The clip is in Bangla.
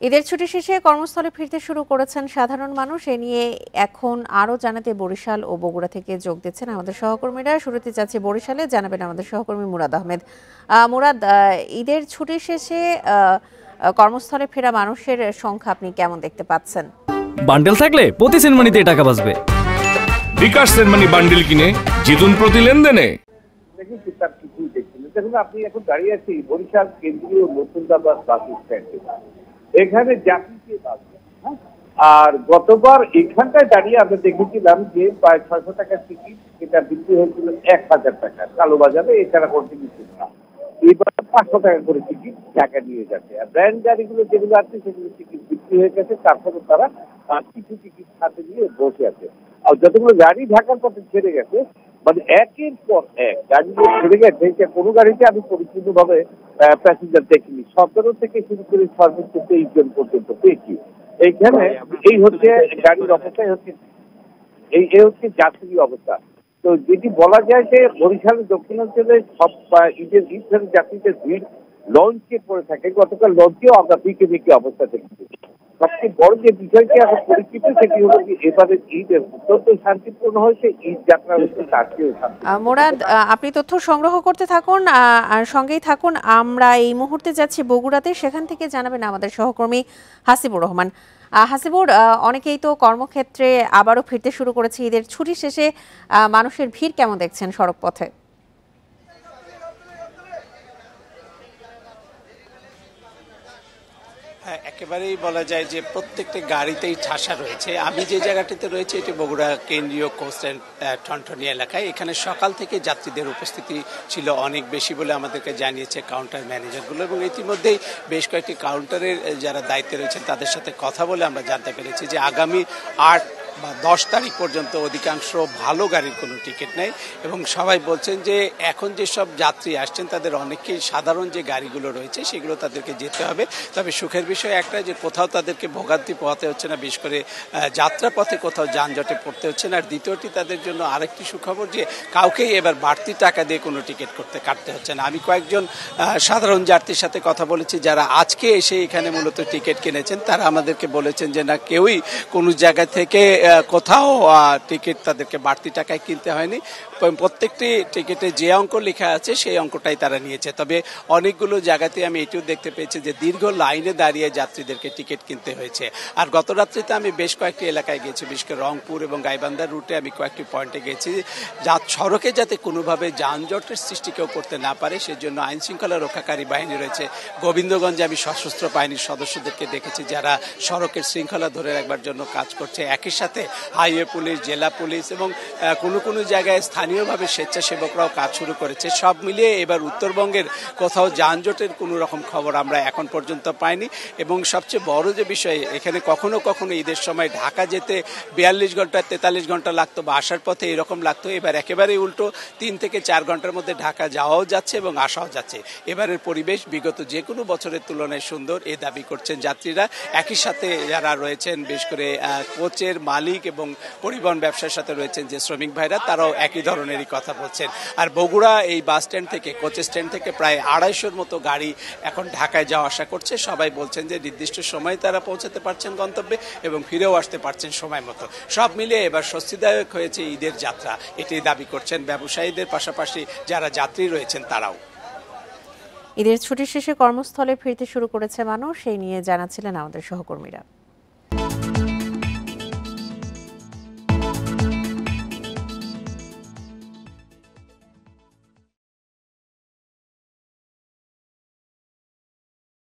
ঈদের ছুটি শেষে কর্মস্থলে ফিরতে শুরু করেছেন সাধারণ মানুষ। এ নিয়ে এখন আরও জানাতে বরিশাল ও বগুড়া থেকে যোগ দিচ্ছেন আমাদের সহকর্মীরা। শুরুতে যাচ্ছে বরিশালে, জানাবেন আমাদের সহকর্মী মুরাদ আহমেদ। মুরাদ, ঈদের ছুটি শেষে কর্মস্থলে ফেরা মানুষের সংখ্যা আপনি কেমন দেখতে পাচ্ছেন? বান্ডেল থাকলে প্রতি সেনমানিতে টাকা বাঁচবে। বিকাশ সেনমানি বান্ডেল কিনে জিতুন প্রতি লেনদেনে। দেখুন, আপনি এখন দাঁড়িয়ে আছি বরিশাল কেন্দ্রীয় নতুনদাবাদ বাস স্ট্যান্ডে। এখানে যাত্রীকে বাস, আর গতবার এখানটায় দাঁড়িয়ে আমরা দেখেছিলাম যে প্রায় 600 টাকার টিকিট, এটা বিক্রি হয়েছিল 1000 টাকা কালোবাজারে, এছাড়া কন্টিনিউ ছিল না। এবার 500 টাকা করে টিকিট ঢাকা নিয়ে যাচ্ছে। আর ব্র্যান্ড গাড়িগুলো যেগুলো আছে সেগুলো টিকিট বিক্রি হয়ে গেছে, তারপরে তারা কিছু টিকিট হাতে নিয়ে বসে আছে। আর যতগুলো গাড়ি ঢাকার পথে ছেড়ে গেছে, মানে একের পর এক গাড়িগুলো ছেড়ে গেছে, কোনো গাড়িতে আমি পরিপূর্ণভাবে প্যাসেঞ্জার দেখিনি। 17 থেকে শুরু করে সর্বোচ্চ 23 জন পর্যন্ত পেয়েছি। এইখানে এই হচ্ছে গাড়ির অবস্থায় হচ্ছে এই হচ্ছে যাত্রী অবস্থা। তো যেটি বলা যায় যে বরিশালের দক্ষিণাঞ্চলে সব ঈদের যাত্রীদের ভিড় লঞ্চে পড়ে থাকে। গতকাল লঞ্চেও আমরা বিকে বিকে অবস্থা দেখেছি। সবচেয়ে বড় যে বিষয়টি এখন পরিচিত সেটি হলো যে এবারে ঈদ অত্যন্ত শান্তিপূর্ণ হয়েছে। ঈদ যাত্রা হচ্ছে তার চেয়েও শান্তি। মুরাদ, আপনি তথ্য সংগ্রহ করতে থাকুন আর সঙ্গেই থাকুন। আমরা এই মুহূর্তে যাচ্ছি বগুড়াতে, সেখান থেকে জানাবেন আমাদের সহকর্মী হাসিবুর রহমান। হাসিবুর, অনেকেই তো কর্মক্ষেত্রে আবারও ফিরতে শুরু করেছে। ঈদের ছুটি শেষে মানুষের ভিড় কেমন দেখছেন সড়ক পথে? একেবারেই বলা যায় যে প্রত্যেকটা গাড়িতেই ঠাসা রয়েছে। আমি যে জায়গাটিতে রয়েছে এটি বগুড়া কেন্দ্রীয় কোস্ট্যান্ড ঠনঠনি এলাকায়। এখানে সকাল থেকে যাত্রীদের উপস্থিতি ছিল অনেক বেশি বলে আমাদেরকে জানিয়েছে কাউন্টার ম্যানেজারগুলো, এবং ইতিমধ্যেই বেশ কয়েকটি কাউন্টারের যারা দায়িত্বে রয়েছেন তাদের সাথে কথা বলে আমরা জানতে পেরেছি যে আগামী 8 বা 10 তারিখ পর্যন্ত অধিকাংশ ভালো গাড়ির কোনো টিকিট নেই, এবং সবাই বলছেন যে এখন যেসব যাত্রী আসছেন তাদের অনেকেই সাধারণ যে গাড়িগুলো রয়েছে সেগুলো তাদেরকে যেতে হবে। তবে সুখের বিষয় একটা যে কোথাও তাদেরকে ভোগান্তি পোহাতে হচ্ছে না, বিশেষ করে যাত্রাপথে কোথাও যানজটে পড়তে হচ্ছে না। আর দ্বিতীয়টি তাদের জন্য আরেকটি সুখবর যে কাউকেই এবার বাড়তি টাকা দিয়ে কোনো টিকিট কাটতে হচ্ছে না। আমি কয়েকজন সাধারণ যাত্রীর সাথে কথা বলেছি যারা আজকে এসে এখানে মূলত টিকিট কিনেছেন, তারা আমাদেরকে বলেছেন যে না, কেউই কোনো জায়গা থেকে কোথাও টিকিট তাদেরকে বাড়তি টাকায় কিনতে হয়নি। প্রত্যেকটি টিকিটে যে অঙ্ক লেখা আছে সেই অঙ্কটাই তারা নিয়েছে। তবে অনেকগুলো জায়গাতে আমি এটিও দেখতে পেয়েছি যে দীর্ঘ লাইনে দাঁড়িয়ে যাত্রীদেরকে টিকিট কিনতে হয়েছে। আর গত রাত্রিতে আমি বেশ কয়েকটি এলাকায় গেছি, বিশেষ করে রংপুর এবং গাইবান্ধার রুটে আমি কয়েকটি পয়েন্টে গেছি। সড়কে যাতে কোনোভাবে যানজটের সৃষ্টি কেউ করতে না পারে সেজন্য আইন শৃঙ্খলা রক্ষাকারী বাহিনী রয়েছে। গোবিন্দগঞ্জে আমি সশস্ত্র বাহিনীর সদস্যদেরকে দেখেছি যারা সড়কের শৃঙ্খলা ধরে রাখবার জন্য কাজ করছে। একই সাথে হাইওয়ে পুলিশ, জেলা পুলিশ এবং কোনো জায়গায় স্থানীয়ভাবে স্বেচ্ছাসেবকরাও কাজ শুরু করেছে। সব মিলিয়ে এবার উত্তরবঙ্গের কোথাও যানজটের কোনো রকম খবর আমরা এখন পর্যন্ত পাইনি। এবং সবচেয়ে বড় যে বিষয়, এখানে কখনো কখনো ঈদের সময় ঢাকা যেতে 42 ঘন্টা 43 ঘন্টা লাগতো বা আসার পথে এরকম লাগতো, এবার একেবারেই উল্টো 3 থেকে 4 ঘন্টার মধ্যে ঢাকা যাওয়াও যাচ্ছে এবং আসাও যাচ্ছে। এবারের পরিবেশ বিগত যে কোনো বছরের তুলনায় সুন্দর, এ দাবি করছেন যাত্রীরা। একই সাথে যারা রয়েছেন বিশেষ করে কোচের মালিক এবং পরিবহন ব্যবসার সাথে রয়েছেন যে শ্রমিক ভাইরা, তারাও একই ধরনেরই কথা বলছেন। আর বগুড়া এই বাস স্ট্যান্ড থেকে, কোচ স্ট্যান্ড থেকে প্রায় 250-র মতো গাড়ি এখন ঢাকায় যাওয়া আসা করছে। সবাই বলছেন যে নির্দিষ্ট সময়ে তারা পৌঁছাতে পারছেন গন্তব্যে এবং ফিরেও আসতে পারছেন সময় মতো। সব মিলিয়ে এবার স্বস্তিদায়ক হয়েছে ঈদের যাত্রা, এটি দাবি করছেন ব্যবসায়ীদের পাশাপাশি যারা যাত্রী রয়েছেন তারাও। ঈদের ছুটি শেষে কর্মস্থলে ফিরতে শুরু করেছে মানুষ, সেই নিয়ে জানাচ্ছিলেন আমাদের সহকর্মীরা।